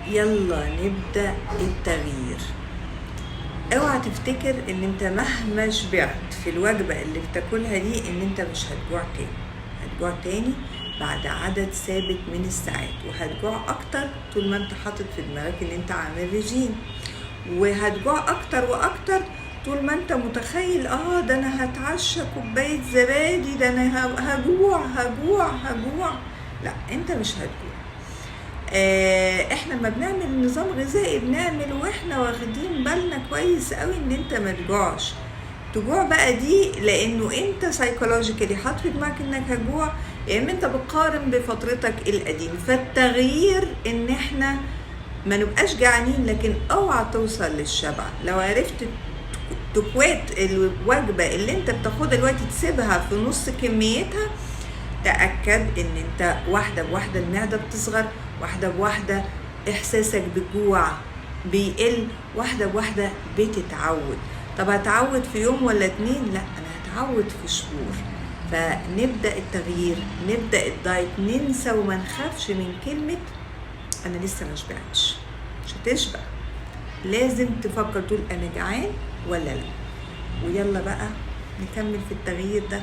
يلا نبدأ التغيير. اوعى تفتكر ان انت مهما شبعت في الوجبة اللي بتاكلها دي ان انت مش هتجوع تاني. هتجوع تاني بعد عدد ثابت من الساعات، وهتجوع اكتر طول ما انت حاطط في دماغك ان انت عامل ريجيم، وهتجوع اكتر واكتر طول ما انت متخيل ده انا هتعشى كوباية زبادي، ده انا هجوع. لا، انت مش هتجوع. احنا لما بنعمل نظام غذائي بنعمل واحنا واخدين بالنا كويس قوي ان انت ما تجوعش. تجوع بقى دي لانه انت سايكولوجيكالي حاطط في دماغك انك هتجوع، يا اما انت بتقارن بفترتك القديمه. فالتغيير ان احنا ما نبقاش جعانين، لكن اوعى توصل للشبع. لو عرفت تكويت الوجبه اللي انت بتاخدها دلوقتي تسيبها في نص كميتها، تأكد ان انت واحدة بواحدة المعدة بتصغر، واحدة بواحدة احساسك بالجوع بيقل، واحدة بواحدة بتتعود. طب هتعود في يوم ولا 2؟ لا، انا هتعود في شهور. فنبدأ التغيير، نبدأ الدايت، ننسى وما نخافش من كلمة انا لسه ما شبعتش. مش هتشبع، لازم تفكر تقول انا جعان ولا لا. ويلا بقى نكمل في التغيير ده.